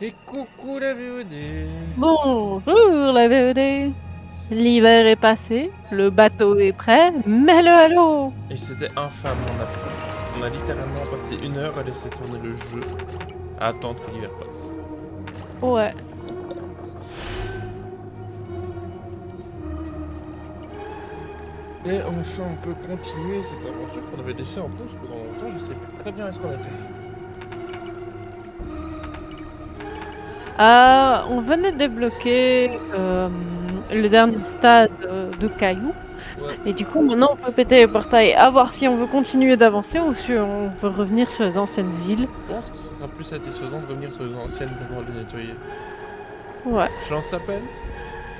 Et coucou la VOD. Bonjour la VED. L'hiver est passé, le bateau est prêt, mets-le à l'eau. Et c'était infâme, on a littéralement passé 1 heure à laisser tourner le jeu, à attendre que l'hiver passe. Ouais. Et enfin on peut continuer cette aventure qu'on avait laissée en pause pendant longtemps, je sais plus très bien où est-ce qu'on était. On venait de débloquer le dernier stade de cailloux. Ouais, Et du coup, maintenant, on peut péter les portails à voir si on veut continuer d'avancer ou si on veut revenir sur les anciennes je îles. pense que ce sera plus satisfaisant de revenir sur les anciennes d'abord les nettoyer. Ouais. Je lance appel.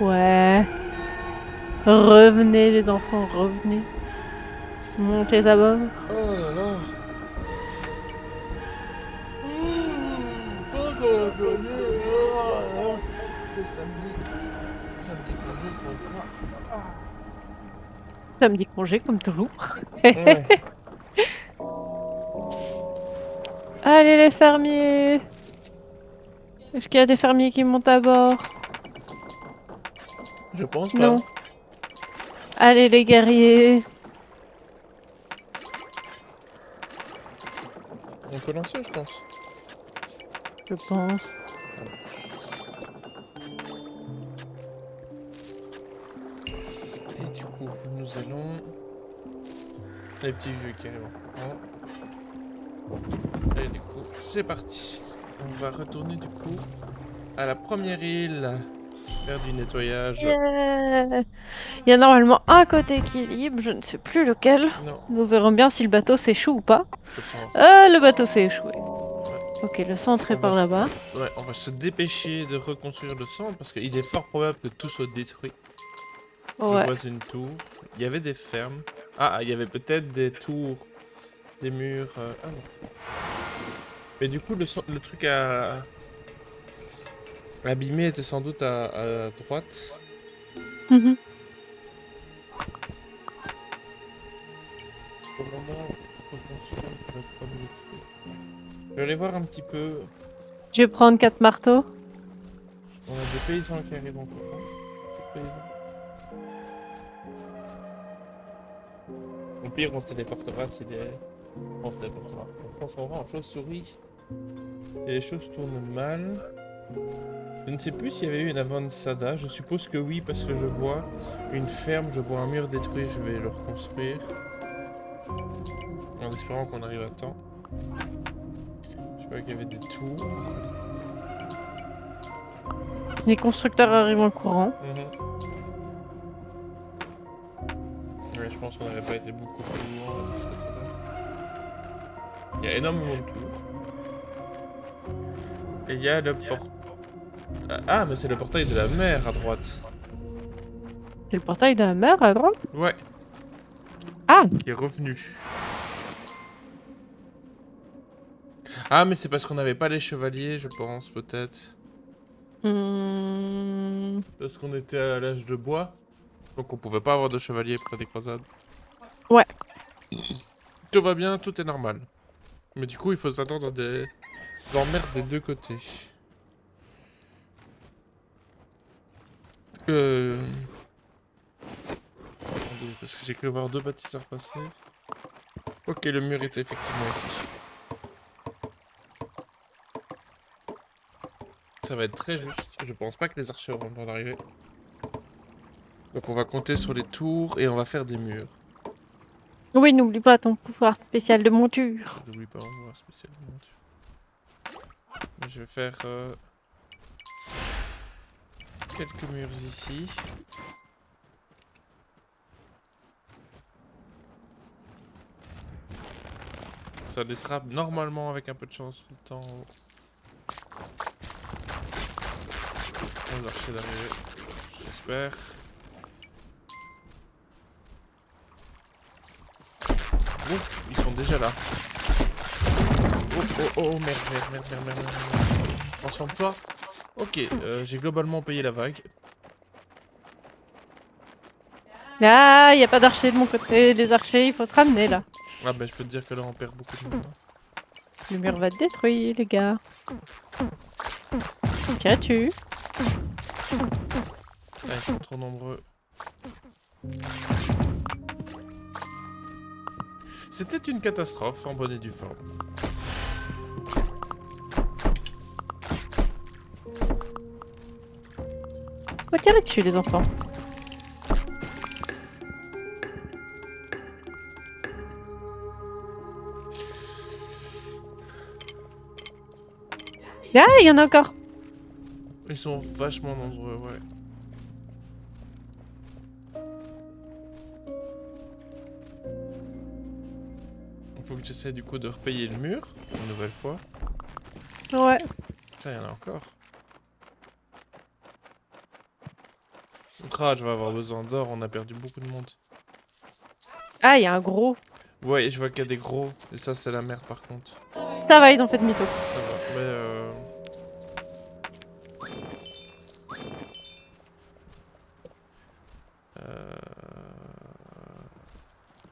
Ouais. Revenez les enfants, revenez. Montez à bord. Oh là là. Oh, qu'on a gagné. Le samedi congé pour une fois. Samedi congé, comme toujours. Ouais, Allez les fermiers! Est-ce qu'il y a des fermiers qui montent à bord? je pense pas. Non. Allez les guerriers! On peut lancer, je pense. Je pense. Ça marche. Et du coup, nous allons... Les petits vieux qui arrivent en courant. Et du coup, c'est parti. On va retourner du coup à la première île. Faire du nettoyage. Yeah! Il y a normalement un côté qui est libre, je ne sais plus lequel. Non, Nous verrons bien si le bateau s'échoue ou pas. je pense. Le bateau s'est échoué. Ouais. Ok, le centre est On va par se... là-bas. Ouais, on va se dépêcher de reconstruire le centre parce qu'il est fort probable que tout soit détruit. Je Ouais. vois une tour. Il y avait des fermes. Ah, il y avait peut-être des tours, des murs. Ah non. Mais du coup, le truc à abîmer était sans doute à droite. Mhm. Au moment où reconstruire le premier truc. Je vais aller voir un petit peu. Je vais prendre 4 marteaux. On a des paysans qui arrivent en courant. Des paysans. Au pire, on se téléportera si les... On se téléportera. On transformera en chauve-souris. Si les choses tournent mal. Je ne sais plus s'il y avait eu une avanzada. Je suppose que oui, parce que je vois une ferme, je vois un mur détruit, je vais le reconstruire. En espérant qu'on arrive à temps. Je vois qu'il y avait des tours. Les constructeurs arrivent en courant. Ouais, je pense qu'on n'aurait pas été beaucoup plus loin de ce côté-là. Il y a énormément de tours. Et il y a le portail. Ah, mais c'est le portail de la mer à droite. C'est le portail de la mer à droite. Ouais, Ah! qui est revenu. Ah, mais c'est parce qu'on n'avait pas les chevaliers, je pense, peut-être. Hmm. Parce qu'on était à l'âge de bois. Donc on pouvait pas avoir de chevaliers près des croisades. Ouais. Tout va bien, tout est normal. Mais du coup, il faut s'attendre à des emmerdes des deux côtés. Euh... Attendez, parce que j'ai cru voir deux bâtisseurs passer. Ok, le mur était effectivement ici. Ça va être très juste. Je pense pas que les archers auront le temps d'arriver. Donc on va compter sur les tours et on va faire des murs. Oui, n'oublie pas ton pouvoir spécial de monture. J'oublie pas, on va voir spécialement. Je vais faire quelques murs ici. Ça laissera normalement, avec un peu de chance, le temps aux archers d'arriver. J'espère. Ouf, ils sont déjà là. Oh, oh, oh, merde, merde, merde, merde, merde, merde. Transforme-toi. Ok, j'ai globalement payé la vague. Ah, il n'y a pas d'archers de mon côté. Les archers, il faut se ramener là. Ah bah je peux te dire que là on perd beaucoup de monde. Le mur va être détruit, les gars. Qu'as-tu? Ah, ils sont trop nombreux. C'était une catastrophe en bonne et due forme. Faut tirer dessus, les enfants. Ah, il y en a encore. Ils sont vachement nombreux, ouais. Il faut que j'essaie du coup de repayer le mur, une nouvelle fois. Ouais. Putain, il y en a encore. Ah, je vais avoir besoin d'or, on a perdu beaucoup de monde. Ah, il y a un gros. Ouais, et je vois qu'il y a des gros, et ça c'est la merde par contre. Ça va, ils ont fait demi-tour. Ça va, mais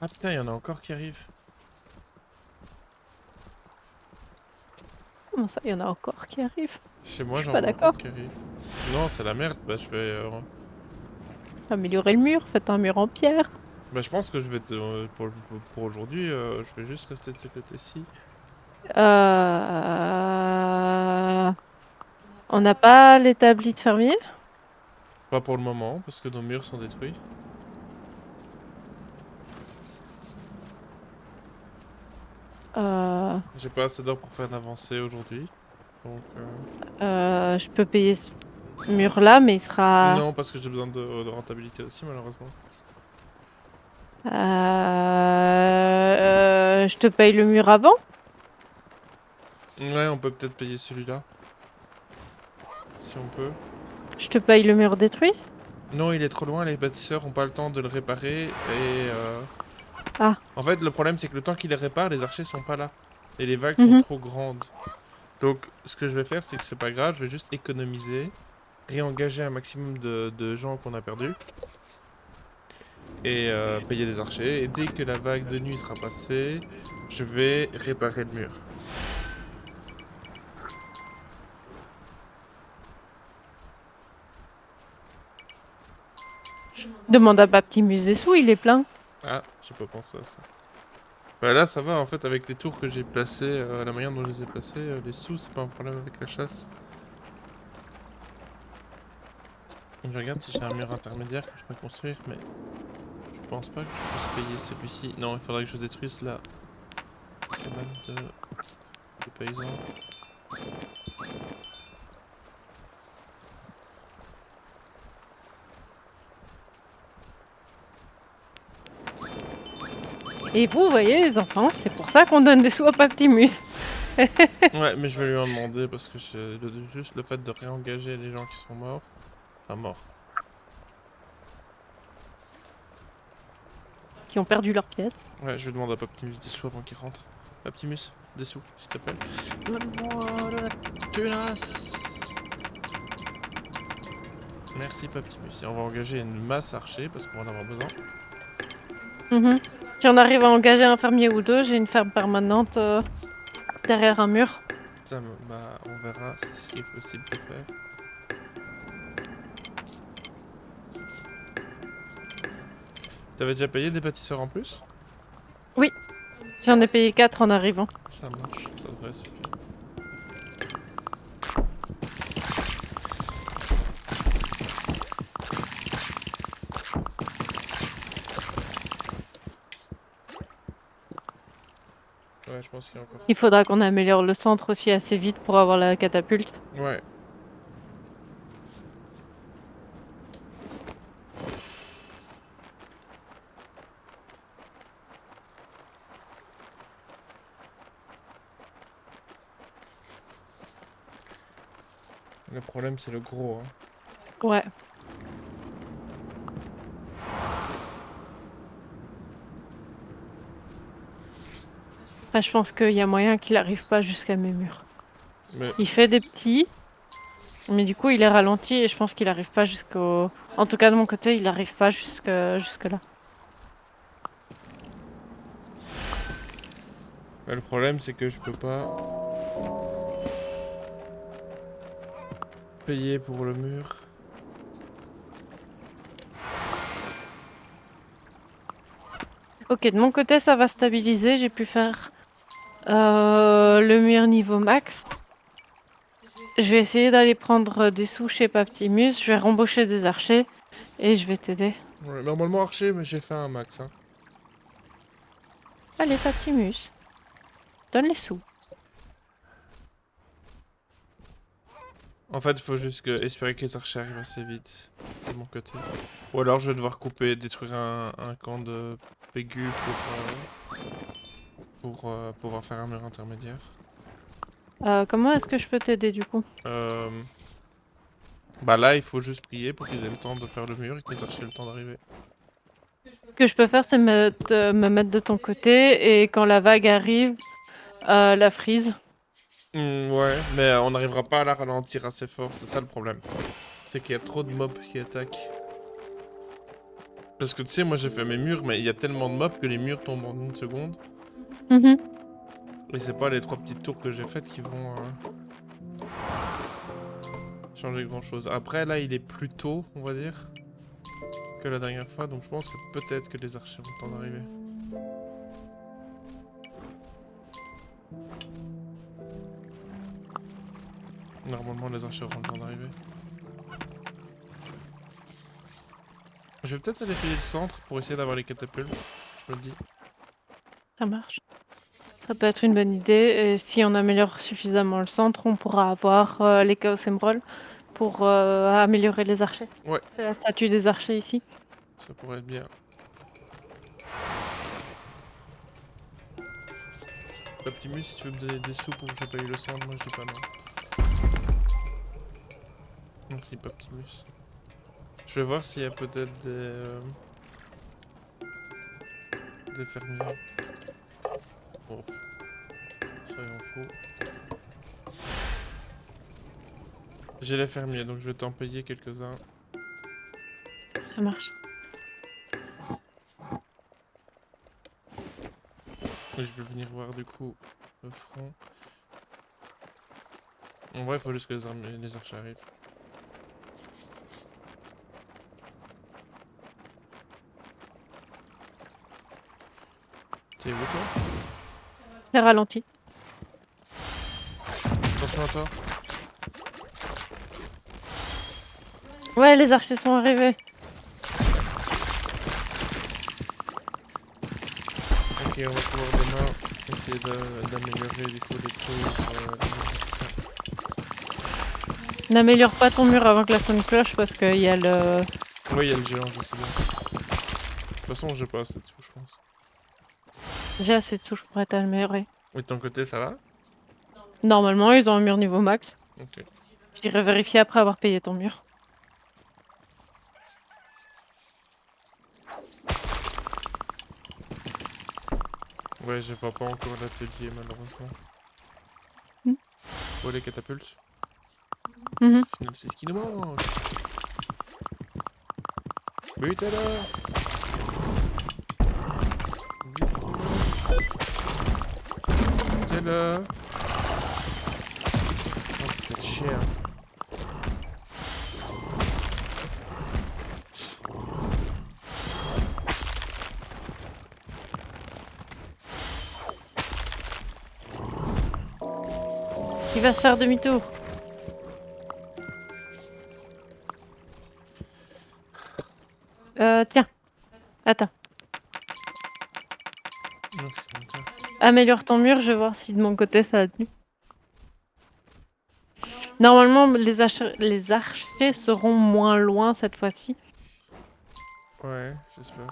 Ah putain, il y en a encore qui arrivent. Comment ça, il y en a encore qui arrivent? Chez Je moi, suis j'en pas vois encore d'accord. qui arrivent. Non, c'est la merde, bah je vais... Améliorer le mur, faites un mur en pierre. Bah je pense que je vais pour aujourd'hui, je vais juste rester de ce côté-ci. Euh... On n'a pas l'établi de fermier? Pas pour le moment, parce que nos murs sont détruits. Euh... J'ai pas assez d'or pour faire une avancée aujourd'hui. Donc... Je peux payer ce mur-là, mais il sera... Non, parce que j'ai besoin de rentabilité aussi, malheureusement. Je te paye le mur avant? Ouais, on peut peut-être payer celui-là. Si on peut. Je te paye le mur détruit? Non, il est trop loin, les bâtisseurs ont pas le temps de le réparer. Et Ah. en fait, le problème, c'est que le temps qu'ils les réparent, les archers sont pas là. Et les vagues sont Mhm. trop grandes. Donc, ce que je vais faire, c'est que c'est pas grave, je vais juste économiser, réengager un maximum de gens qu'on a perdus. Et payer des archers. Et dès que la vague de nuit sera passée, je vais réparer le mur. Demande à Baptimus des sous, il est plein. Ah, j'ai pas pensé à ça. Bah là, ça va, en fait, avec les tours que j'ai placés, la manière dont je les ai placés, les sous, c'est pas un problème avec la chasse. Je regarde si j'ai un mur intermédiaire que je peux construire, mais je pense pas que je puisse payer celui-ci. Non, il faudrait que je détruise la cabane de paysans. Et vous voyez, les enfants, c'est pour ça qu'on donne des sous à Baptimus. Ouais, mais je vais lui en demander parce que juste le fait de réengager les gens qui sont morts. Enfin, morts. Qui ont perdu leurs pièces. Ouais, je vais demander à Paptimus des sous avant qu'il rentre. Paptimus, des sous, s'il te plaît. Donne-moi de la tunasse. Merci Paptimus. Et on va engager une masse archer parce qu'on va en avoir besoin. Mhm. Si on arrive à engager un fermier ou deux, j'ai une ferme permanente derrière un mur. Ça, bah, on verra si c'est ce qui est possible de faire. T'avais déjà payé des bâtisseurs en plus? Oui, j'en ai payé 4 en arrivant. Ça marche, ça devrait suffire. Ouais, je pense qu'il y a encore. Il faudra qu'on améliore le centre aussi assez vite pour avoir la catapulte. Ouais. Le problème, c'est le gros, hein. Ouais. Enfin, je pense qu'il y a moyen qu'il arrive pas jusqu'à mes murs. Mais Il fait des petits, mais du coup il est ralenti et je pense qu'il arrive pas jusqu'au... En tout cas de mon côté, il arrive pas jusque là. le problème, c'est que je peux pas. payer pour le mur. Ok, de mon côté, ça va stabiliser. J'ai pu faire le mur niveau max. Je vais essayer d'aller prendre des sous chez Paptimus. Je vais rembaucher des archers et je vais t'aider. Ouais, normalement archer, mais j'ai fait un max. Hein. Allez, Paptimus, donne les sous. En fait, il faut juste espérer que les archers arrivent assez vite de mon côté. Ou alors je vais devoir couper, détruire un camp de Pégu pour pouvoir faire un mur intermédiaire. Comment est-ce que je peux t'aider du coup? Bah là, il faut juste prier pour qu'ils aient le temps de faire le mur et que les archers aient le temps d'arriver. Ce que je peux faire, c'est me mettre de ton côté et quand la vague arrive, la freeze. Ouais, mais on n'arrivera pas à la ralentir assez fort, c'est ça le problème. C'est qu'il y a trop de mobs qui attaquent. Parce que tu sais, moi j'ai fait mes murs, mais il y a tellement de mobs que les murs tombent en une seconde. Mhm. Et c'est pas les 3 petites tours que j'ai faites qui vont changer grand chose. Après là, il est plus tôt, on va dire, que la dernière fois, donc je pense que peut-être que les archers ont le temps d'arriver. Normalement, les archers auront le temps d'arriver. Je vais peut-être aller payer le centre pour essayer d'avoir les catapultes, je me le dis. Ça marche. Ça peut être une bonne idée. Et si on améliore suffisamment le centre, on pourra avoir les Chaos Emerald pour améliorer les archers. Ouais, C'est la statue des archers ici. ça pourrait être bien. Optimus, si tu veux me donner des sous pour que je paye le centre, moi je dis pas non. Merci Optimus. Je vais voir s'il y a peut-être des fermiers. Bon, soyons fous. J'ai les fermiers, donc je vais t'en payer quelques-uns. Ça marche. Et je vais venir voir du coup le front. En vrai, il faut juste que les archers arrivent. T'es où toi? Les ralentis. Attention à toi. Ouais, les archers sont arrivés. Ok, on va pouvoir demain essayer d'améliorer du coup les tours. N'améliore pas ton mur avant que la sonne cloche parce qu'il y a le... Oui, il y a le géant, je sais bien. De toute façon, j'ai pas assez de sous, je pense. J'ai assez de touches pour être amélioré. Et de ton côté, ça va? Normalement, ils ont un mur niveau max. Ok. J'irai vérifier après avoir payé ton mur. Ouais, je vois pas encore l'atelier, malheureusement. Hmm. Oh, les catapultes. Mhm. C'est ce qui nous manque. Butez-le! Butez-le! Oh, vous faites chier, hein. Il va se faire demi-tour. Tiens. Attends. Merci, mon cœur. Améliore ton mur, je vais voir si de mon côté ça a tenu. Normalement, les archers seront moins loin cette fois-ci. Ouais, j'espère.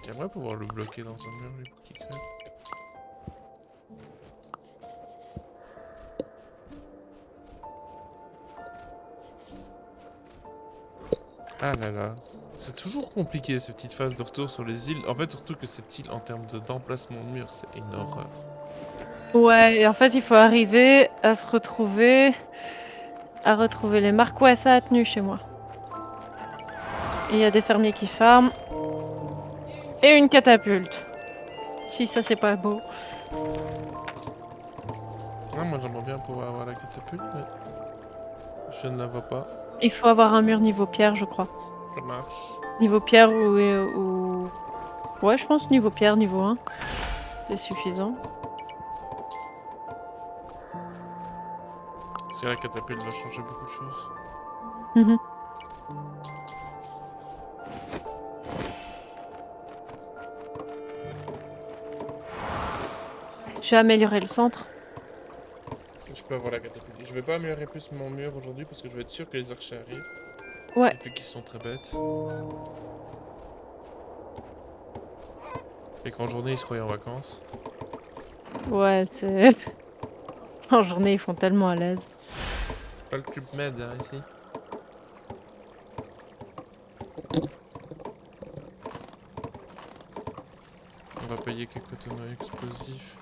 J'aimerais pouvoir le bloquer dans un mur, lui, pour qu'il crève. Ah là là, c'est toujours compliqué ces petites phases de retour sur les îles. En fait, surtout que cette île, en termes d'emplacement de mur, c'est une horreur. Ouais, et en fait, il faut arriver à se retrouver, à retrouver les marques. Ouais, ça a tenu chez moi. Et il y a des fermiers qui farment. Et une catapulte. Si ça, c'est pas beau. Non, moi j'aimerais bien pouvoir avoir la catapulte, mais je ne la vois pas. Il faut avoir un mur niveau pierre, je crois. Ça marche. Niveau pierre ou... Ouais, je pense niveau pierre, niveau 1. C'est suffisant. Parce que la catapulte va changer beaucoup de choses. Mhm. Je vais améliorer le centre. Je peux avoir la catapulte. Je vais pas améliorer plus mon mur aujourd'hui parce que je vais être sûr que les archers arrivent. Ouais. Vu qu'ils sont très bêtes. Et qu'en journée ils se croient en vacances. Ouais, c'est... En journée, ils font tellement à l'aise. C'est pas le club med hein, ici. On va payer quelques tonneaux explosifs.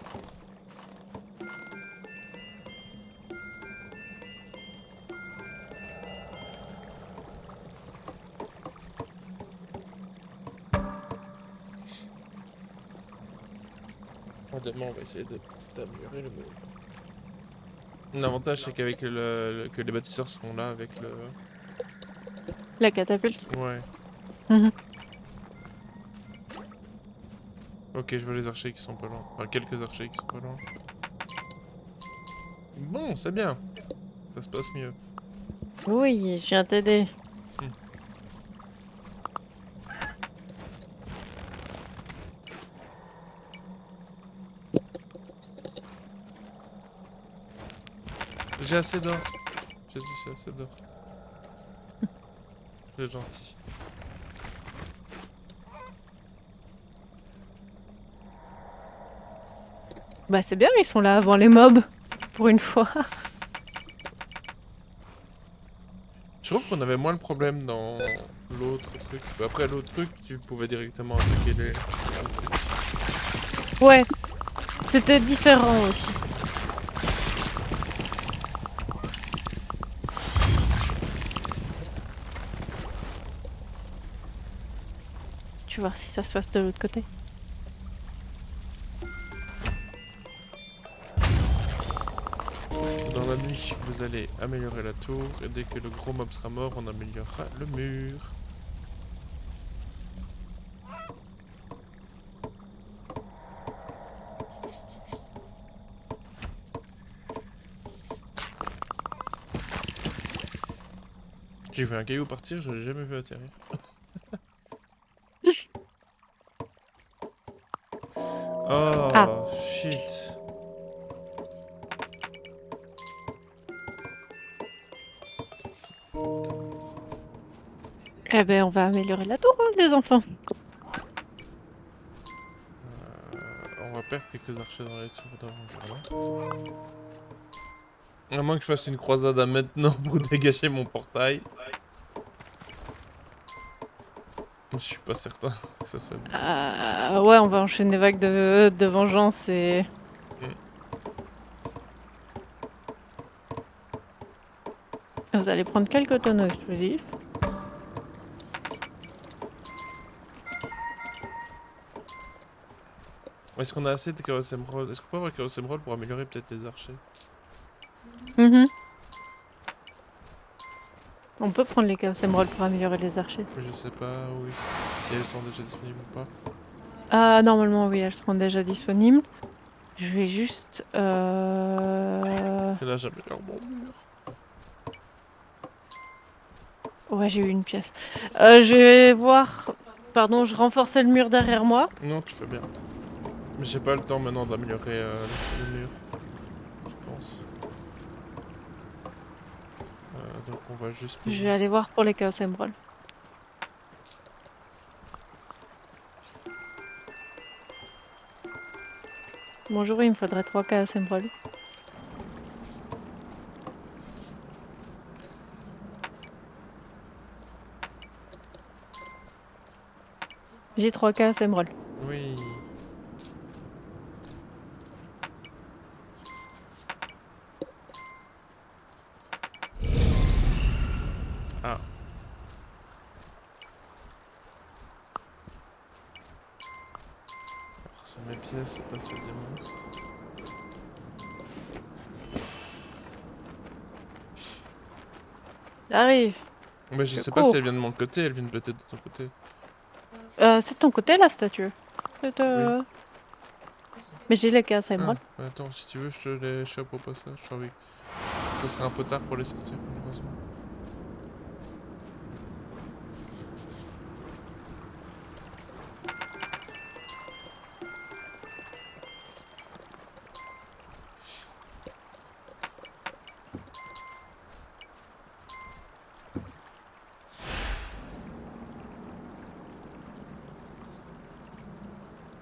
Demain on va essayer d'améliorer le mur. L'avantage c'est qu'avec que les bâtisseurs seront là avec le... La catapulte. Ouais. Mhm. Ok, je vois les archers qui sont pas loin. Enfin, quelques archers qui sont pas loin. Bon, c'est bien. Ça se passe mieux. Oui, je viens t'aider. Hmm. J'ai assez d'or. J'ai assez d'or. C'est gentil. Bah c'est bien, ils sont là avant les mobs. Pour une fois. Je trouve qu'on avait moins le problème dans l'autre truc. Après l'autre truc, tu pouvais directement attaquer les trucs. Ouais. C'était différent aussi. Tu vois si ça se passe de l'autre côté. Dans la nuit, vous allez améliorer la tour. Et dès que le gros mob sera mort, on améliorera le mur. J'ai vu un caillou partir, je l'ai jamais vu atterrir. Ah. Oh, shit. Eh ben on va améliorer la tour, hein, les enfants. On va perdre quelques archers dans les tours d'avant. À moins que je fasse une croisade à maintenant pour dégager mon portail. Je suis pas certain que ça soit bien. Ouais, on va enchaîner des vagues de vengeance et... Mm. Vous allez prendre quelques tonneaux explosifs. Est-ce qu'on a assez de Chaos Emerald? Est-ce qu'on peut avoir Chaos Emerald pour améliorer peut-être les archers? Mhm. On peut prendre les Chaos Emerald pour améliorer les archers. Je sais pas oui, si elles sont déjà disponibles ou pas. Ah, normalement, oui, elles seront déjà disponibles. Je vais juste... C'est là j'améliore mon mur. Ouais, j'ai eu une pièce. Je vais voir... Pardon, je renforçais le mur derrière moi. Non, tu fais bien. Mais j'ai pas le temps maintenant d'améliorer le mur, je pense. Donc on va juste Je payer. vais aller voir pour les Chaos Emerald. Bonjour, il me faudrait 3 Chaos Emerald. J'ai 3 Chaos Emerald. Oui. Ah. Alors, sur mes pièces, c'est pas celle des monstres. J'arrive. Mais je Je sais pas si cours. elle vient de mon côté, elle vient peut-être de ton côté. C'est de ton côté la statue. C'est, Oui. Mais j'ai les cases, Ah, émeraude. bah attends, si tu veux, je te les chope au passage. Ah oui. Ce sera un peu tard pour les sortir, malheureusement.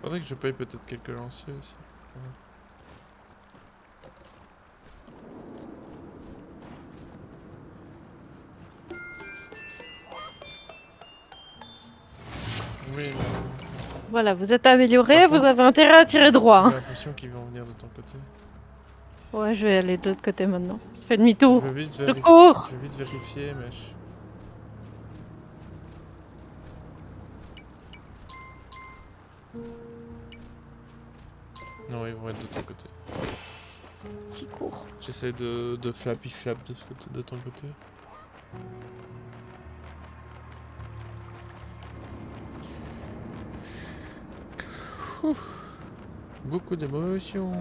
Faudrait que je paye peut-être quelques lanciers aussi. Voilà. Oui, mais Voilà, vous êtes amélioré, par vous contre, avez intérêt à tirer droit. j'ai Hein. l'impression qu'ils vont venir de ton côté. Ouais, je vais aller de l'autre côté maintenant. Je fais Je demi-tour. vais vite Je vérifier. cours. Je vais vite vérifier, mais non, ils vont être de ton côté. J'y cours. J'essaie de flappy flap de ce côté, de ton côté. Ouh, beaucoup d'émotions.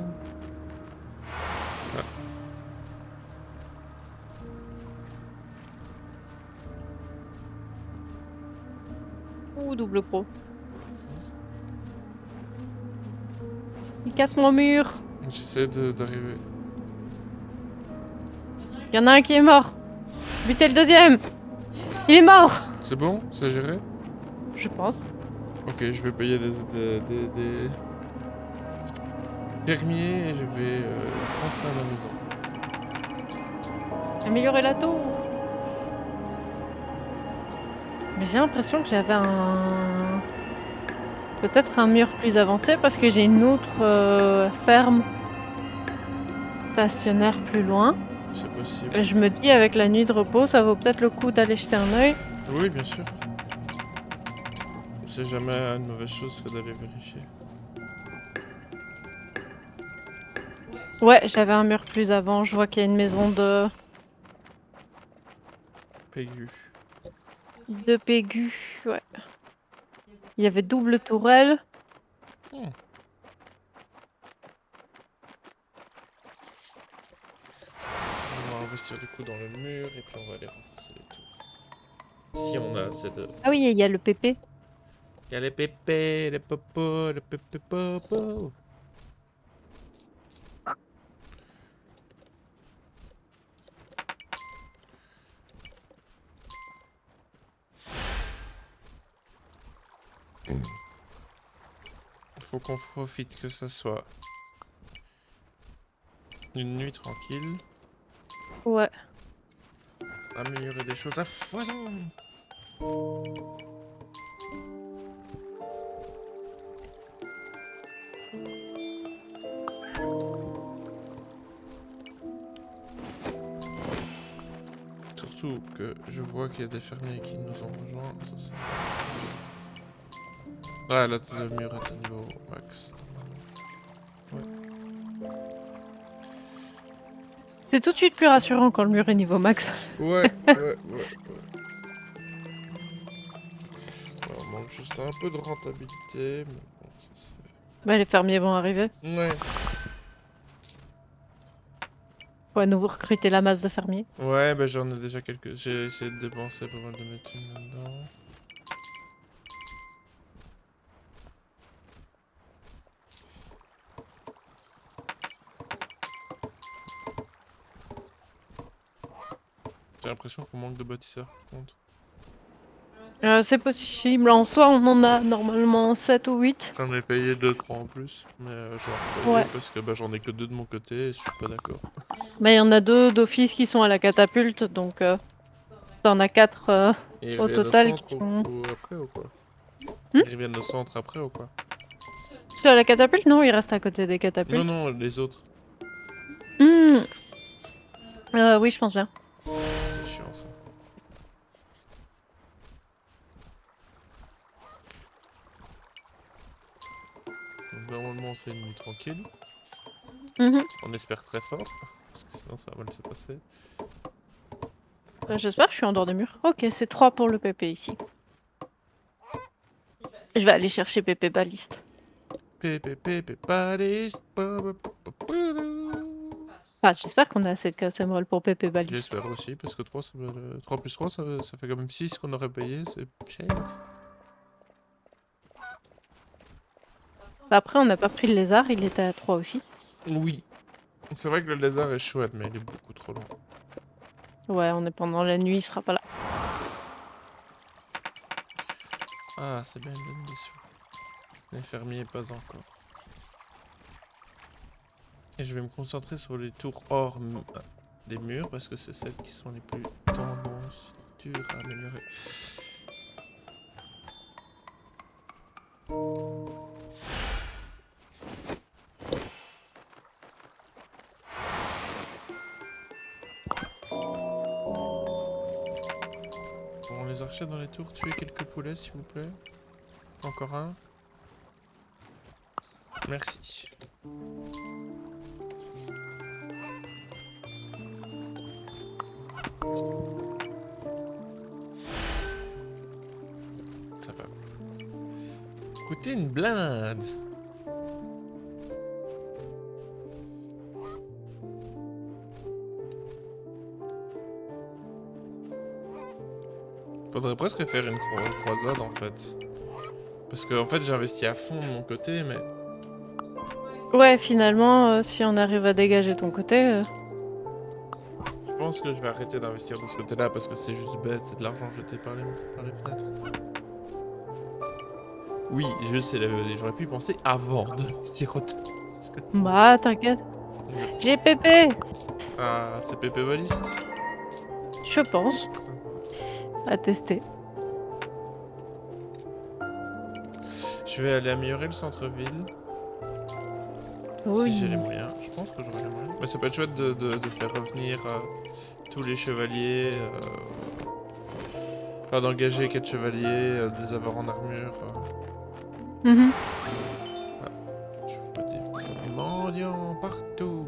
Ah, Ouh, double pro. Il casse mon mur. j'essaie d'arriver. Il y en a un qui est mort. Butez le deuxième. Il est mort. C'est bon? C'est géré? Je pense. Ok, je vais payer des fermiers et je vais rentrer à la maison. Améliorer la tour. Mais j'ai l'impression que j'avais un... Peut-être un mur plus avancé parce que j'ai une autre ferme stationnaire plus loin. C'est possible. Et je me dis avec la nuit de repos, ça vaut peut-être le coup d'aller jeter un œil. Oui, bien sûr. C'est jamais une mauvaise chose que d'aller vérifier. Ouais, j'avais un mur plus avant. Je vois qu'il y a une maison Pégu. de Pégu. Ouais. Il y avait double tourelle. Hmm. On va investir du coup dans le mur et puis on va aller renforcer les tours. Si on a assez de... Ah oui, il y a le pépé. Il y a les pépés, les popos, les pépés popos. Il faut qu'on profite que ce soit une nuit tranquille. Ouais. Améliorer des choses à foison. Surtout que je vois qu'il y a des fermiers qui nous ont rejoints. Ça, c'est... Ah, là, le mur est à niveau max. C'est tout de suite plus rassurant quand le mur est niveau max. Ouais. On manque juste un peu de rentabilité, mais bon, ça se fait. Bah, les fermiers vont arriver. Ouais. Faut à nouveau recruter la masse de fermiers. Ouais, bah j'en ai déjà quelques... J'ai essayé de dépenser pas mal de mes thunes là-dedans. J'ai l'impression qu'on manque de bâtisseurs par contre. C'est possible. En soi, on en a normalement 7 ou 8. J'en ai payé 2-3 en plus, mais je vais en repayer Ouais. parce que bah, j'en ai que 2 de mon côté et je suis pas d'accord. Mais il y en a 2 d'office qui sont à la catapulte, donc t'en as 4 Et ils au reviennent au total centre qui sont... ou après ou quoi? Hmm, Ils reviennent au centre après ou quoi? ceux à la catapulte? Non, ils restent à côté des Non, catapultes. non, les autres. Hmm, oui, je pense bien. C'est chiant ça. Donc normalement c'est une nuit tranquille. Mhm. On espère très fort, parce que sinon ça va mal se passer. J'espère que je suis en dehors des murs. Ok, c'est 3 pour le PP ici. Je vais aller chercher PP baliste. Pépé, baliste. Enfin, j'espère qu'on a assez de casse émeraude pour PP baliste. J'espère aussi, parce que 3, 3 plus 3, ça fait quand même 6 qu'on aurait payé, c'est cher. Après, on n'a pas pris le lézard, il était à 3 aussi. Oui. C'est vrai que le lézard est chouette, mais il est beaucoup trop long. Ouais, on est pendant la nuit, il sera pas là. Ah, c'est bien, il donne des sous. Les fermiers, pas encore. Et je vais me concentrer sur les tours hors des murs, parce que c'est celles qui sont les plus tendance dures à améliorer. Bon, les archers dans les tours, tuez quelques poulets, s'il vous plaît. Encore un. Merci. Ça va. Coûter une blinde. Faudrait presque faire une croisade en fait. Parce que en fait j'ai investi à fond de mon côté, mais Ouais, finalement, si on arrive à dégager ton côté... je pense que je vais arrêter d'investir de ce côté-là parce que c'est juste bête, c'est de l'argent jeté par les fenêtres. Oui, je sais, j'aurais pu y penser avant d'investir autant de ce côté. Bah, t'inquiète. J'ai PP! Ah, c'est Pépé Baliste. Je pense. À tester. Je vais aller améliorer le centre-ville. Oui. Si j'ai les moyens, je pense que j'aurai les moyens. Mais ça peut être chouette de faire revenir tous les chevaliers. Enfin, d'engager 4 chevaliers, de les avoir en armure. Mhm. Je vois des mendiants partout.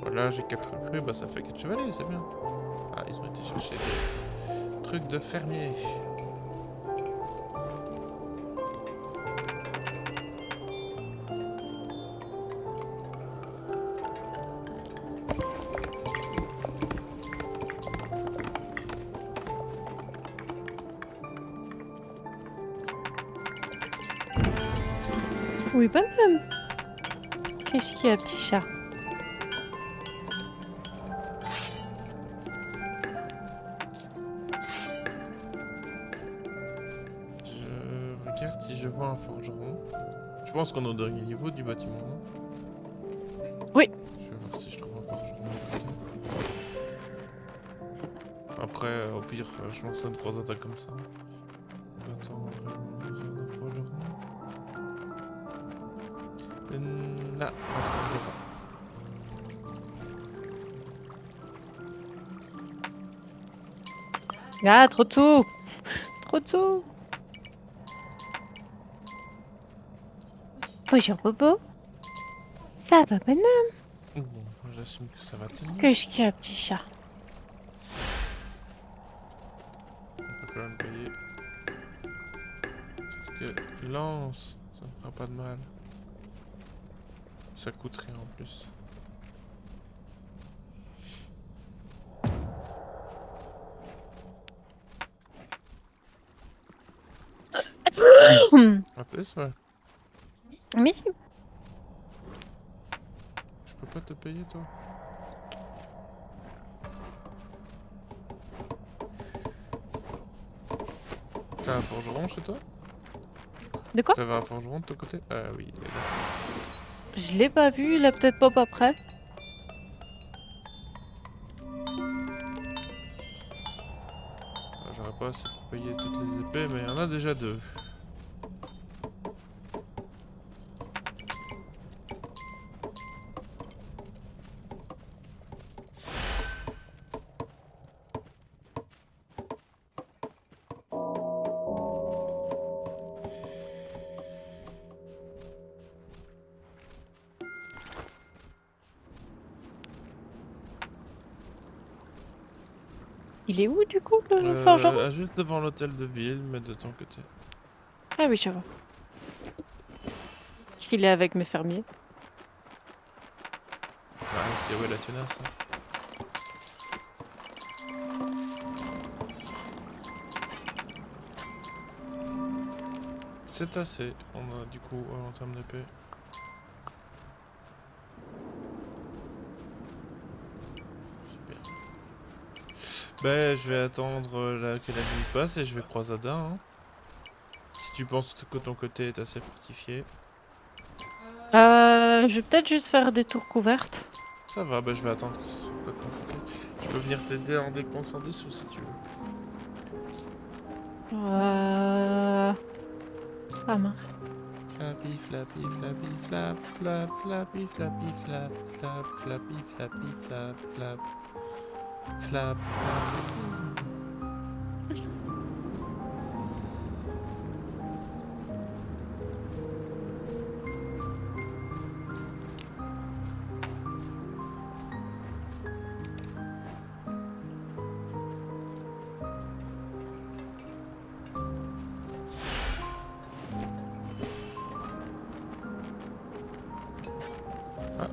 Voilà, j'ai 4 recrues, bah ça fait 4 chevaliers, c'est bien. Ah, ils ont été chercher des trucs de fermier. Oui, bonhomme. Qu'est-ce qu'il y a, petit chat? Je regarde si je vois un forgeron. Je pense qu'on est au dernier niveau du bâtiment, non? Oui. Je vais voir si je trouve un forgeron de côté. Après, au pire, je lance une croisade comme ça. Attends, vraiment besoin d'un forgeron. Là, un forgeron. Ah, trop tôt. Trop tôt. Bonjour, Bobo. Ça va, bonhomme? Bon, j'assume que ça va tenir. Qu'est-ce qu'il y a, petit chat? On peut quand même payer quelques lances. Ça me fera pas de mal. Ça coûte rien en plus. Ah, t'es ouais. Mais Je peux pas te payer toi. T'as un forgeron chez toi? de quoi? T'avais un forgeron de ton côté? Ah oui, il est là. Je l'ai pas vu, il a peut-être pas prêt. Ah, j'aurais pas assez pour payer toutes les épées, mais il y en a déjà deux. Il est où du coup le forgeron? Juste devant l'hôtel de ville, mais de ton côté. Ah oui, je vois. Il est avec mes fermiers. Ah, c'est où la tunasse? C'est assez, on a du coup en termes d'épée. Super. Ben, je vais attendre que la nuit passe et je vais croisada. Hein. Si tu penses que ton côté est assez fortifié. Je vais peut-être juste faire des tours couvertes. Ça va, ben je vais attendre que ce soit de ton côté. Je peux venir t'aider en dépensant des sous si tu veux. Ça marche. Flappy, flappy, flappy, flap, flap, flappy, flappy, flap, flap, flappy, flappy, flap, flap, flap, flappy. Ah.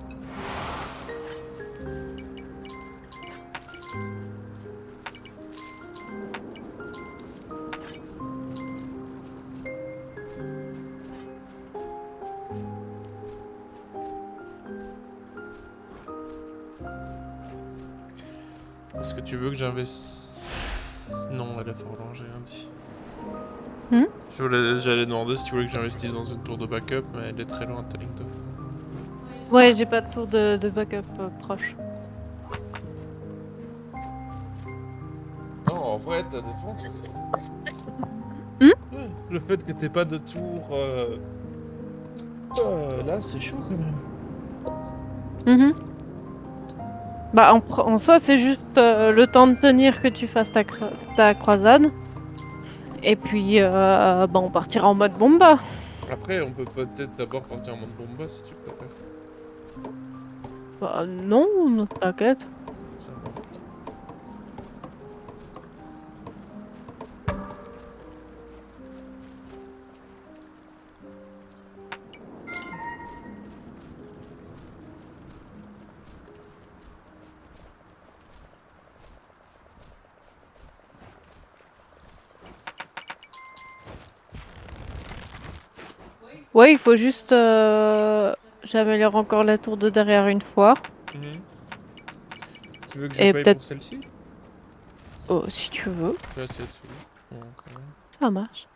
Est-ce que tu veux que j'investisse... Non, elle est fort loin, j'ai rien dit. J'allais demander si tu voulais que j'investisse dans une tour de backup, mais elle est très loin de ta ligne de... Ouais, j'ai pas de tour de backup proche. Non, en vrai, ta défense... Hmm. Ouais, le fait que t'aies pas de tour... là, c'est chaud quand même. Mhm. Bah, en soi, c'est juste le temps de tenir que tu fasses ta croisade. Et puis, bah, on partira en mode bomba. Après, on peut peut-être d'abord partir en mode bomba si tu préfères. Bah, non, t'inquiète. Ça va. Ouais, il faut juste. J'améliore encore la tour de derrière une fois. Mhm. Tu veux que je Et paye pour peut-être. celle-ci? Oh, si tu veux, J'ai assez de sous. Bon, quand même. ça marche.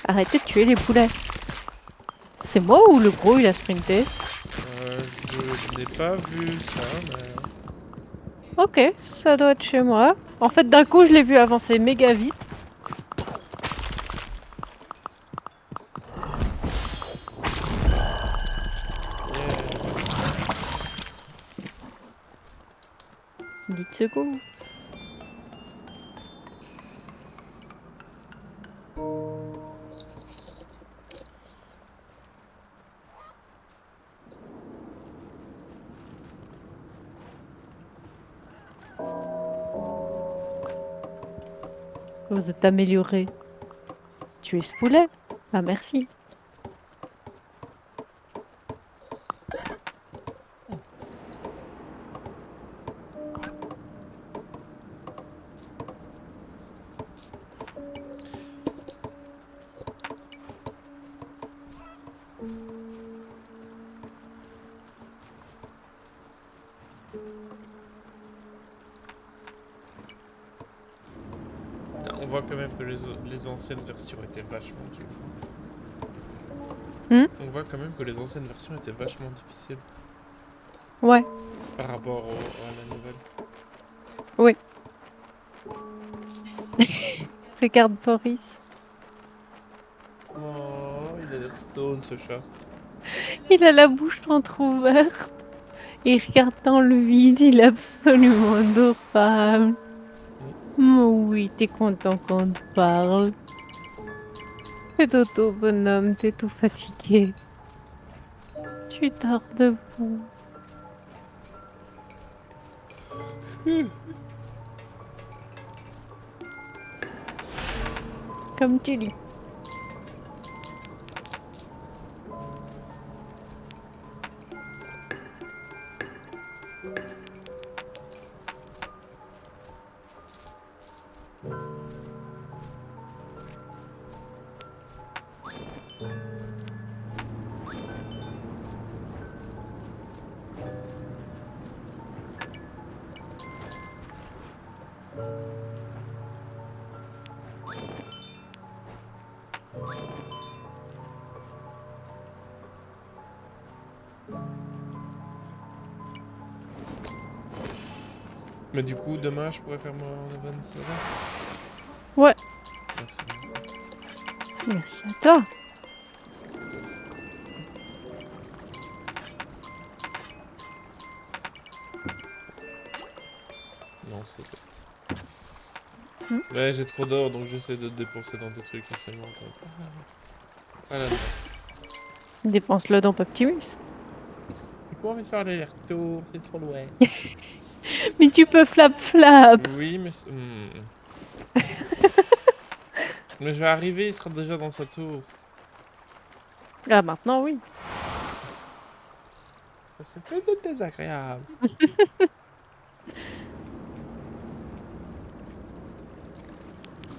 Arrêtez de tuer les poulets. C'est moi ou le gros il a sprinté? Je n'ai pas vu ça, mais... Ok, ça doit être chez moi. En fait, d'un coup, je l'ai vu avancer méga vite. Yeah. 10 secondes. Vous êtes amélioré. Tu es ce poulet? Ah, merci. Putain, on voit quand même que les anciennes versions étaient vachement dures. On voit quand même que les anciennes versions étaient vachement difficiles Ouais, par rapport à la nouvelle. oui. Regarde Boris. Oh, il a l'air stone ce chat. Il a la bouche entrouverte. Il regarde dans le vide. Il est absolument adorable. Oh oui, t'es content qu'on te parle. Fais dodo, bonhomme, t'es tout fatigué. Tu dors debout. Comme tu dis. Mais du coup, demain, je pourrais faire mon event, ça va? Ouais, Merci. merci à toi. Non, c'est bête. Hmm. Ouais, j'ai trop d'or, donc j'essaie de dépenser dans des trucs forcément. Ah là, non. Dépense-le dans Optimus. J'ai pas envie de faire l'aller-retour, c'est trop loin. Mais tu peux flap. Oui, mais... Mais je vais arriver, il sera déjà dans sa tour. Ah, maintenant, oui. Ça fait peu de désagréable.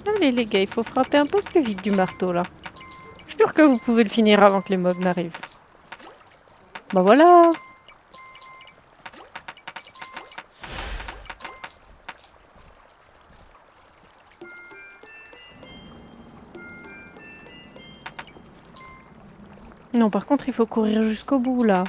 Allez, les gars, il faut frapper un peu plus vite du marteau, là. Je suis sûre que vous pouvez le finir avant que les mobs n'arrivent. Bah voilà. Non, par contre, il faut courir jusqu'au bout, là.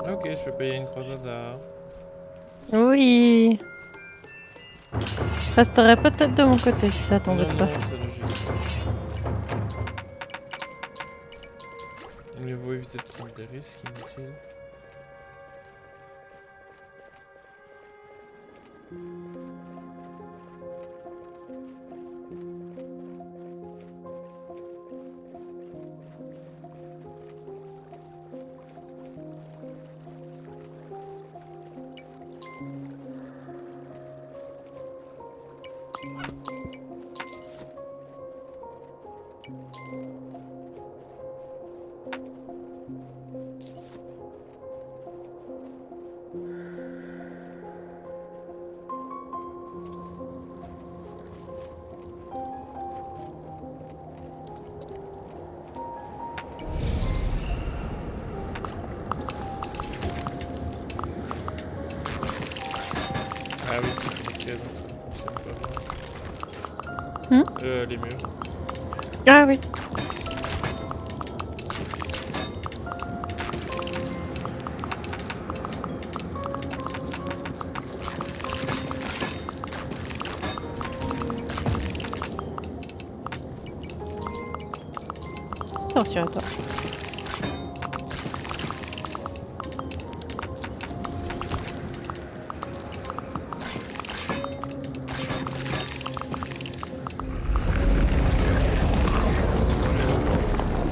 Ok, je vais payer une croisade à... Oui. Je resterai peut-être de mon côté si ça Non, t'embête pas. non, c'est logique. Mieux vaut éviter de prendre des risques inutiles. Ah oui, c'est ce que donc ça ne fonctionne pas bien. Les murs. Ah oui. Attention à toi.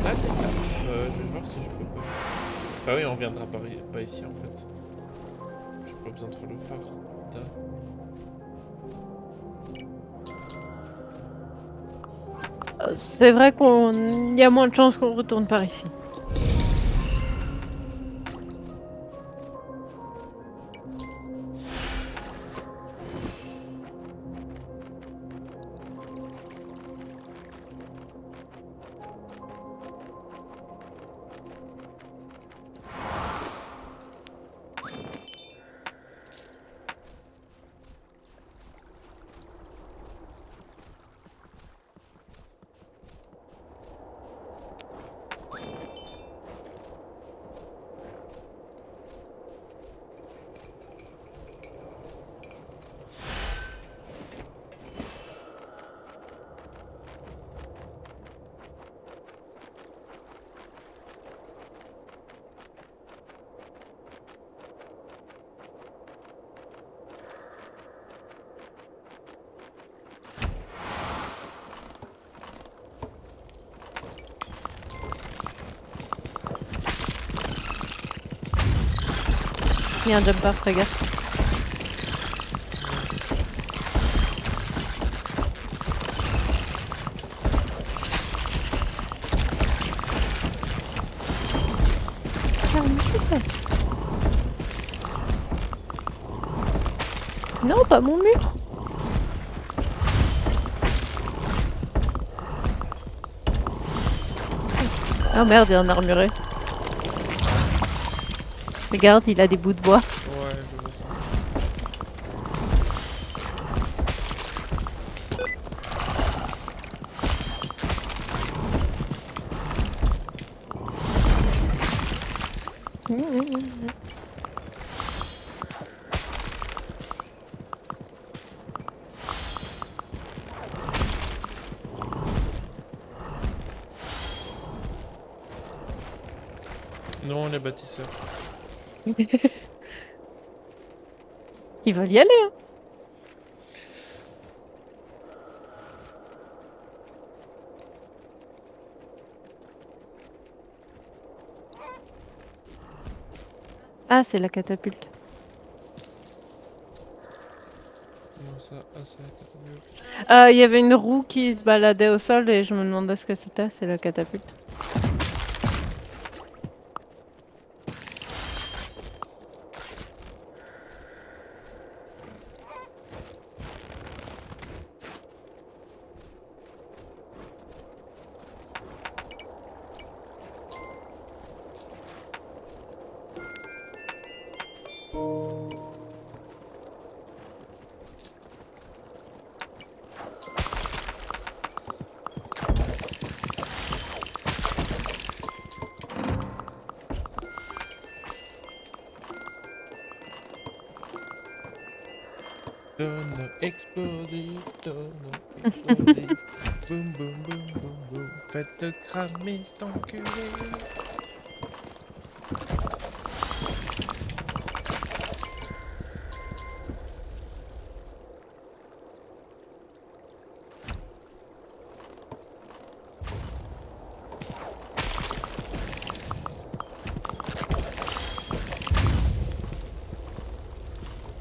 Là, déjà je vais voir si je peux pas. Bah oui, on reviendra pas ici en fait. J'ai pas besoin de faire le phare. Duh. C'est vrai qu'il y a moins de chances qu'on retourne par ici. Il y a un jumper, regarde. Non, pas mon mur. Ah merde, il y a un armuré. Regarde, il a des bouts de bois. Ouais, je vois ça. Non, on est bâtisseurs. Ils veulent y aller, hein. Ah, c'est la catapulte. Comment ça? Ah, c'est la catapulte. Il y avait une roue qui se baladait au sol et je me demandais ce que c'était. C'est la catapulte. Tonneau explosif, tonneau explosif. Boum boum boum boum boum. Faites-le cramer cet enculé.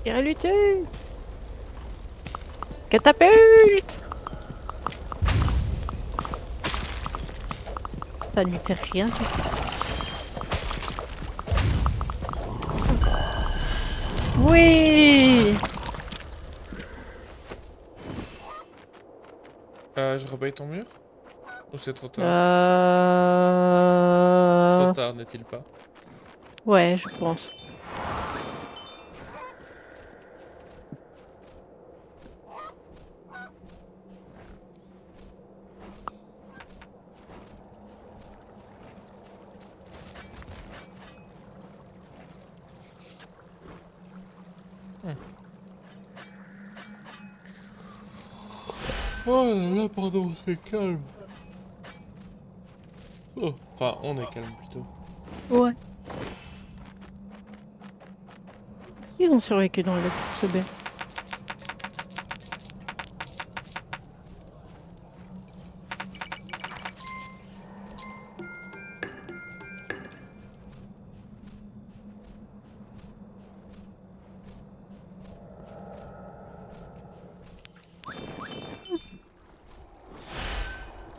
Tirez-lui dessus. Catapulte. Ça lui fait rien du tout. Oui. Je rebaille ton mur? Ou c'est trop tard? C'est trop tard, n'est-il pas? Ouais, je pense. Oh là là, pardon, c'est calme. Oh, enfin, on est calme plutôt. Ouais. Ils ont survécu dans le ce bain.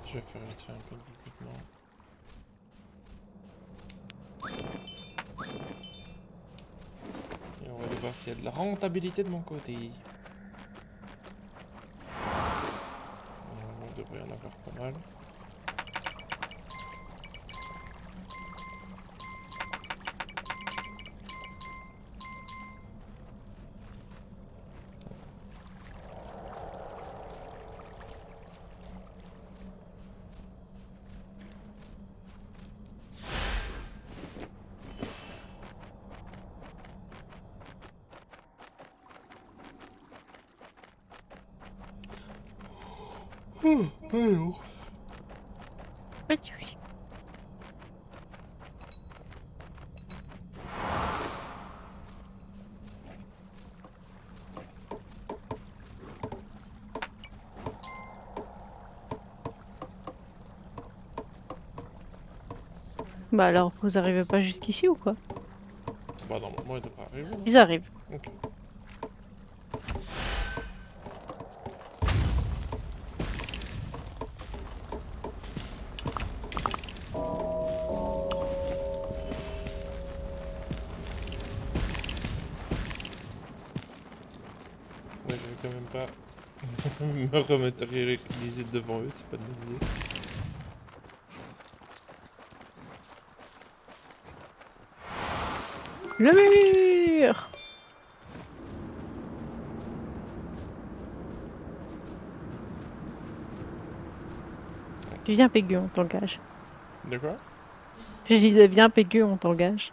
Je vais faire vite fait un peu de recrutement. Et on va aller voir s'il y a de la rentabilité de mon côté. On devrait en avoir pas mal. Alors. Oui, oui. Bah alors, vous arrivez pas jusqu'ici ou quoi? Bah normalement il devrait arriver. Ils arrivent. Ok. Ouais, je vais quand même pas me rematérialiser devant eux, c'est pas de bonne idée. Le mur! Tu viens, Pégu, on t'engage. De quoi? Je disais bien, Pégu, on t'engage.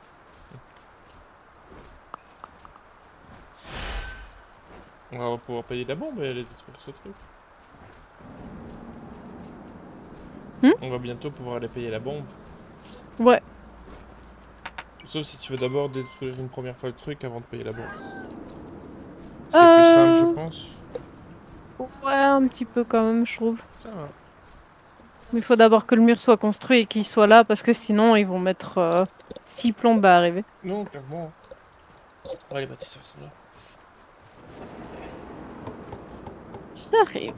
On va pouvoir payer la bombe et aller détruire ce truc. On va bientôt pouvoir aller payer la bombe. Ouais. Sauf si tu veux d'abord détruire une première fois le truc avant de payer la bombe. Ce qui est plus simple, je pense. Ouais, un petit peu quand même, je trouve. Ça va. Mais il faut d'abord que le mur soit construit et qu'il soit là, parce que sinon, ils vont mettre 6 plombes à arriver. Non, clairement. Ouais, les bâtisseurs sont là. J'arrive.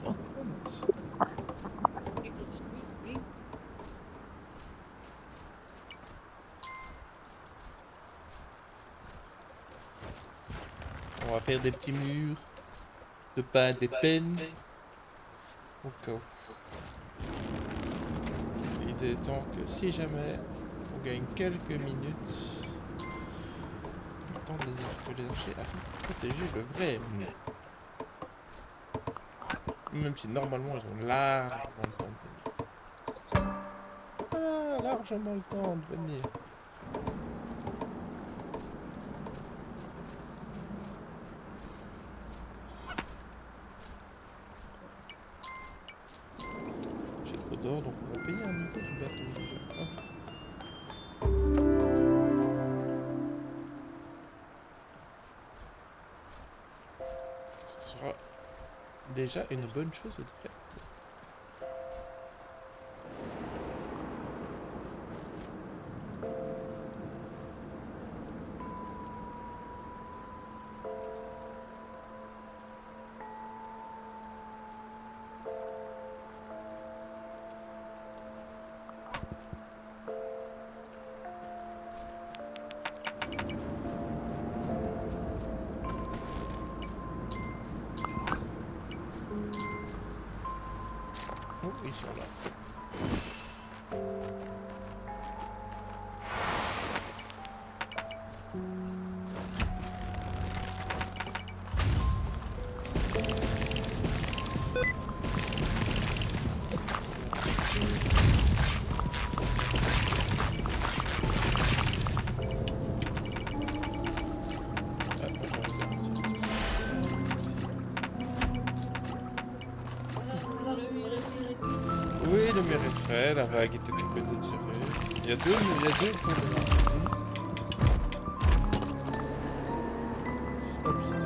On va faire des petits murs de pas des peines. Au cas où. L'idée étant que si jamais on gagne quelques minutes, le temps que les archers arrivent à protéger le vrai mur. Même si normalement ils ont largement le temps de venir. Ah, largement le temps de venir. J'ai trop d'or, donc on va payer un niveau du bateau déjà. Ce sera déjà une bonne chose de faite. Oh, ils sont là. Oui, le mur est fait, la vague est occupée de tirer. Il y a deux pour le moment. Stop, stop.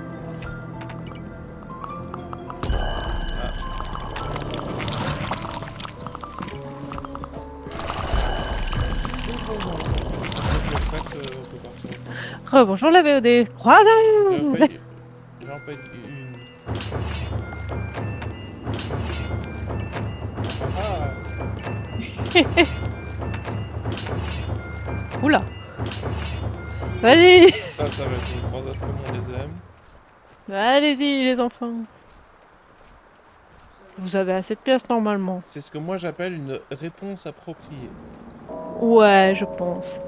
Bonjour la VOD. Croisons! J'en paye une. Oula. Vas-y. Ça va être une croisade comme on les aime. Allez-y les enfants. Vous avez assez de pièces normalement. C'est ce que moi j'appelle une réponse appropriée. Ouais, je pense.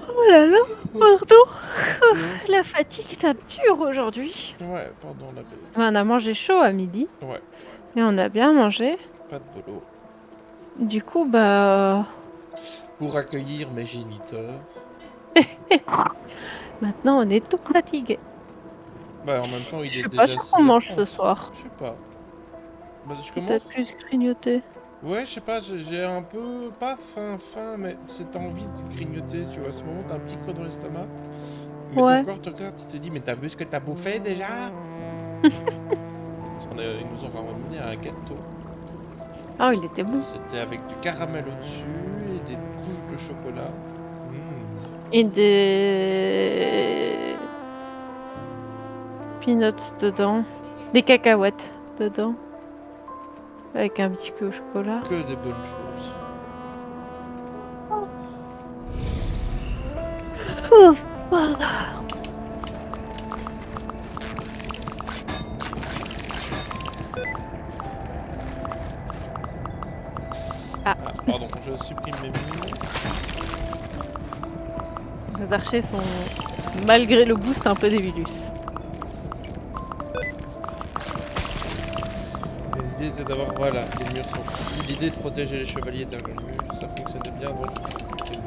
Oh là là, pardon. La fatigue tape dur aujourd'hui. Ouais, pardon la bête. On a mangé chaud à midi. Ouais. Et on a bien mangé. Pas de boulot. Du coup, bah... Pour accueillir mes géniteurs. Maintenant, on est tout fatigué. Bah en même temps il Je est suis pas déjà sûre qu'on mange 6h30. ce soir. Je sais pas. Bah je Peut-être commence. plus grignoter. Ouais, je sais pas, j'ai un peu, pas faim, mais cette envie de grignoter, tu vois, à ce moment t'as un petit creux dans l'estomac, mais ton Ouais. corps te regarde, il te dit, mais t'as vu ce que t'as bouffé déjà? Parce qu'ils nous ont ramené un gâteau. Ah, il était bon. C'était avec du caramel au-dessus et des couches de chocolat. Et des peanuts dedans. Des cacahuètes dedans. Avec un petit peu au chocolat. Que des bonnes choses. Ouf, voilà. Ah, Ah, pardon, je supprime mes mines. les archers sont, malgré le boost, un peu débilus. Et l'idée était d'avoir, voilà, des murs fortifiés. L'idée de protéger les chevaliers derrière le mur, ça fonctionnait bien dans le jeu de sécurité.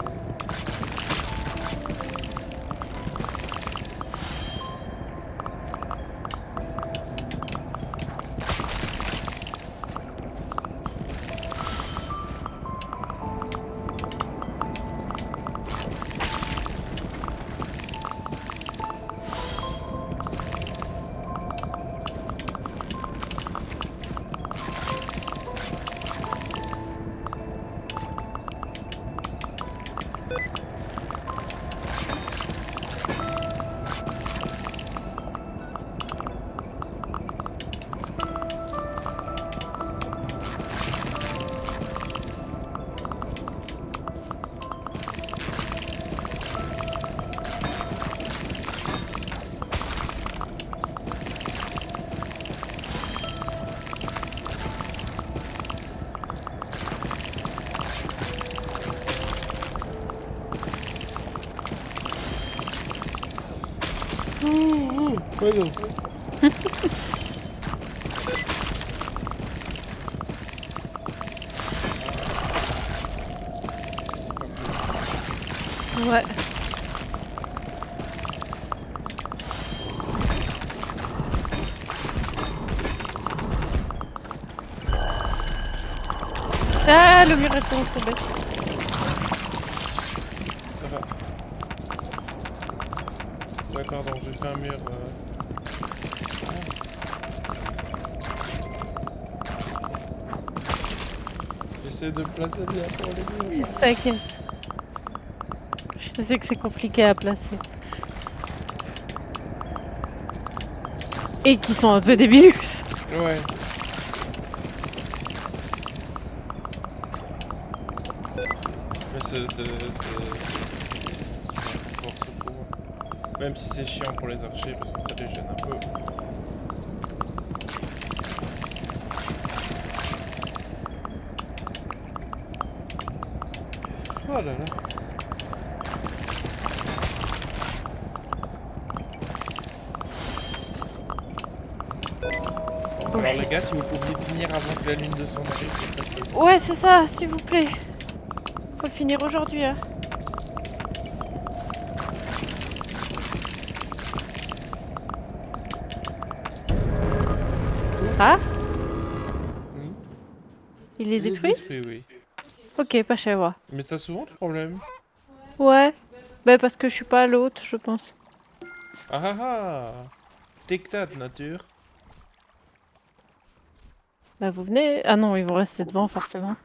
Ouais, non. Ouais. Ah, le mur est tombé. Ça va. Ouais, pardon, j'ai fait un mur. J'essaie de me placer bien pour les murs. T'inquiète. Je sais que c'est compliqué à placer. Et qui sont un peu débilus. Ouais. Mais c'est un confort secours. Même si c'est chiant pour les archers parce que ça les gêne un peu. Oh là là. Oh, Alors les shit. gars, si vous pouviez finir avant que la lune de sang arrive, ce serait chouette. Ouais, c'est ça, s'il vous plaît. Faut le finir aujourd'hui, hein. Ah, Hmm. il est Il est détruit? détruit, oui. Ok, pas chez moi. Mais t'as souvent ce problème. Ouais. Bah parce que je suis pas à l'autre, je pense. Ah ah ah. Tic-tac, nature. Bah vous venez. Ah non, ils vont rester devant forcément.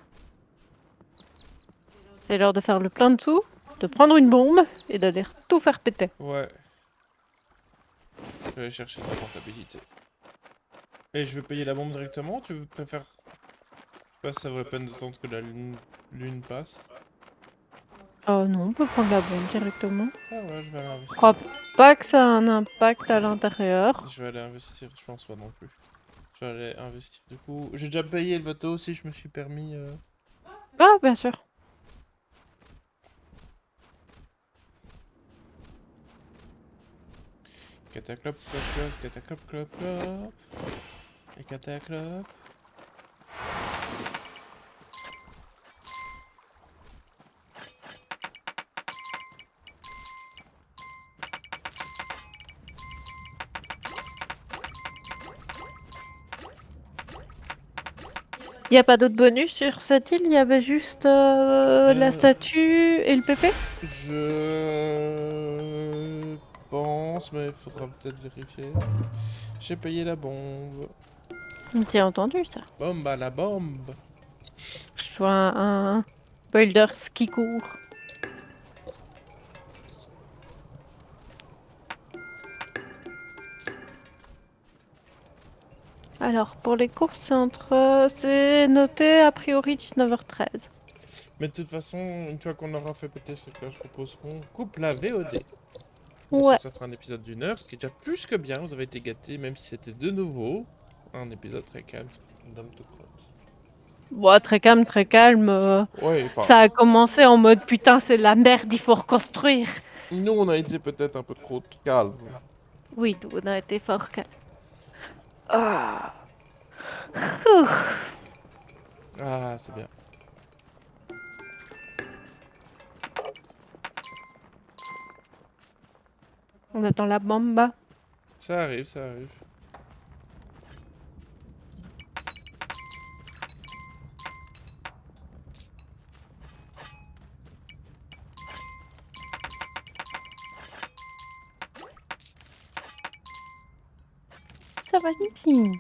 C'est l'heure de faire le plein de sous, de prendre une bombe et d'aller tout faire péter. Ouais. Je vais aller chercher de la rentabilité. Et je vais payer la bombe directement, tu préfères... Je sais pas si ça vaut la peine d'attendre que la lune passe. Oh non, on peut prendre la bombe directement. Ah ouais, je vais aller Je investir. crois pas que ça a un impact à l'intérieur. Je vais aller investir, je pense pas non plus. Je vais aller investir du coup. J'ai déjà payé le bateau si je me suis permis. Ah, bien sûr. Cataclop, clop, clop, cataclop, clop, clop. Et cataclop. Il n'y a pas d'autres bonus sur cette île, il y avait juste la statue et le PP? Je pense, mais il faudra peut-être vérifier. J'ai payé la bombe. Tu as entendu ça? Bombe à la bombe. sois un builder qui court. Alors, pour les courses, c'est noté a priori 19h13. Mais de toute façon, une fois qu'on aura fait péter ce que je propose qu'on coupe la VOD. Parce que Ouais. ça fera un épisode d'1 heure, ce qui est déjà plus que bien. Vous avez été gâtés, même si c'était de nouveau un épisode très calme d'Homme to Crotte. Bon, très calme, très calme. Ouais, enfin, Ça a commencé en mode putain, c'est la merde, il faut reconstruire. nous on a été peut-être un peu trop calme. Oui, on a été fort calme. Ah. Ouh. Ah, c'est bien. On attend la bombe. Ça arrive, ça arrive. Ça va ici.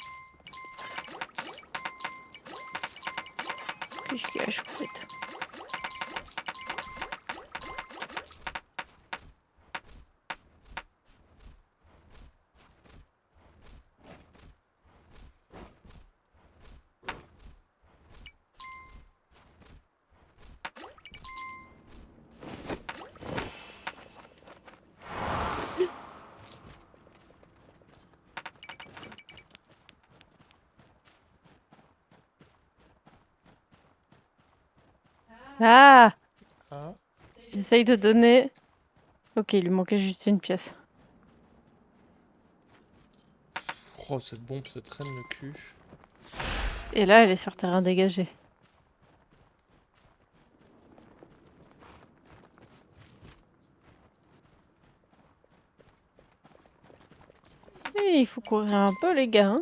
Qu'est-ce qu'il y a, chouette? Ah! Ah. J'essaye de donner. Ok, il lui manquait juste une pièce. Oh, cette bombe se traîne le cul. Et là, elle est sur terrain dégagé. Et il faut courir un peu, les gars. Hein.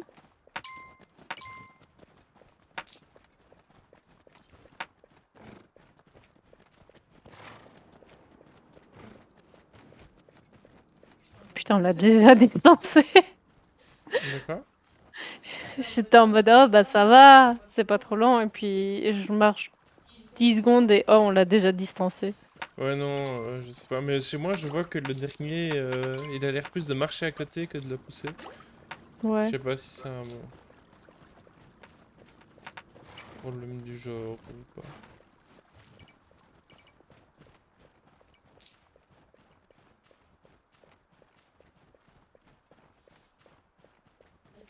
Putain, on l'a déjà distancé. De quoi? J'étais en mode, oh bah ça va, c'est pas trop long. Et puis je marche 10 secondes et oh, on l'a déjà distancé. Ouais, non, je sais pas. Mais chez moi, je vois que le dernier, il a l'air plus de marcher à côté que de le pousser. Je Ouais. sais pas si c'est un problème du genre ou pas.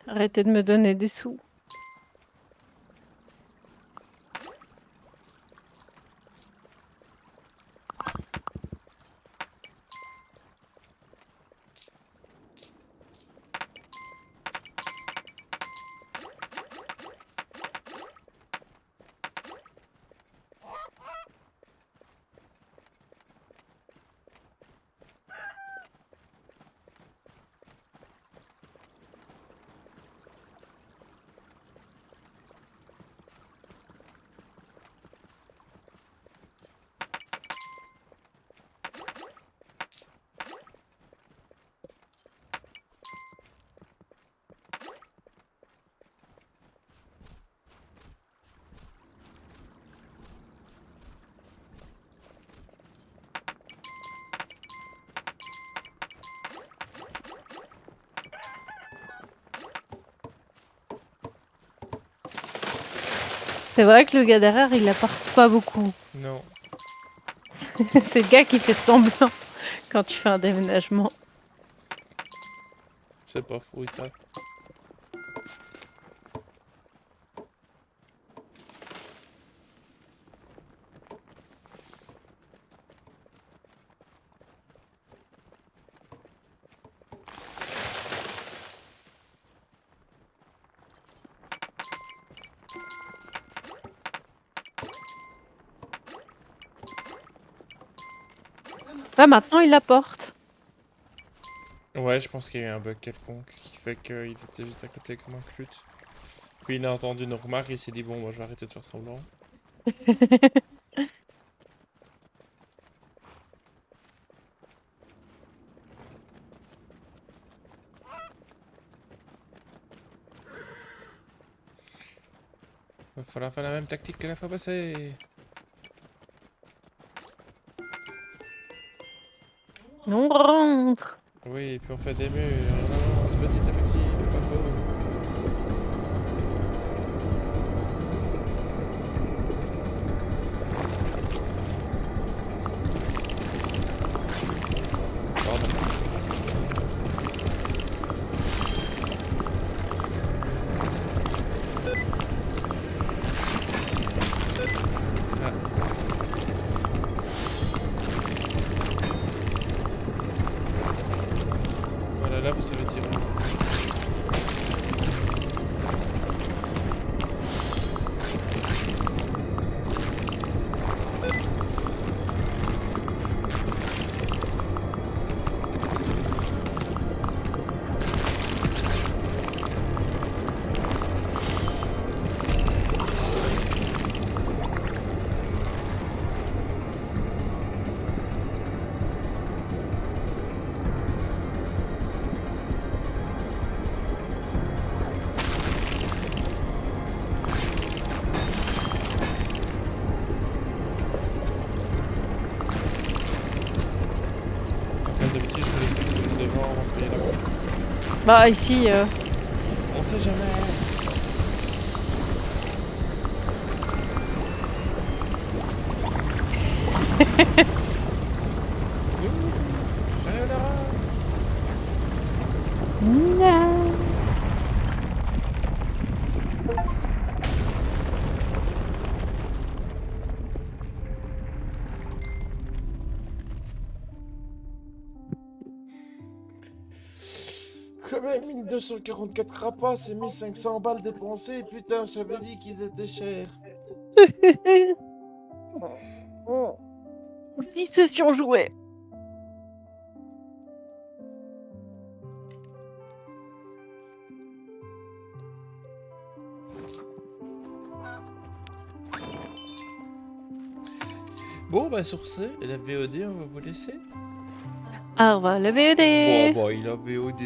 Arrêtez de me donner des sous. C'est vrai que le gars derrière, il apporte pas beaucoup. Non. C'est le gars qui fait semblant quand tu fais un déménagement. C'est pas fou, ça. Là, maintenant, il apporte. Ouais, je pense qu'il y a eu un bug quelconque qui fait qu'il était juste à côté comme un clut. Puis il a entendu nos remarques et il s'est dit bon, moi je vais arrêter de faire semblant. Va falloir faire la même tactique que la fois passée. On rentre. Oui, puis on fait des murs. On avance petit à petit, mais pas trop. Pardon. Ah. Voilà, là vous savez tirer. D'habitude, je laisse quelqu'un devant avant de payer la voie. Bah ici, On sait jamais. Sayonara. non. Quand même, 1244 rapaces et 1500 balles dépensées. Putain, j'avais dit qu'ils étaient chers. 10 sessions jouées. Bon, bah sur ce, la VOD, on va vous laisser. Au revoir le VOD. Bon, bah il a VOD.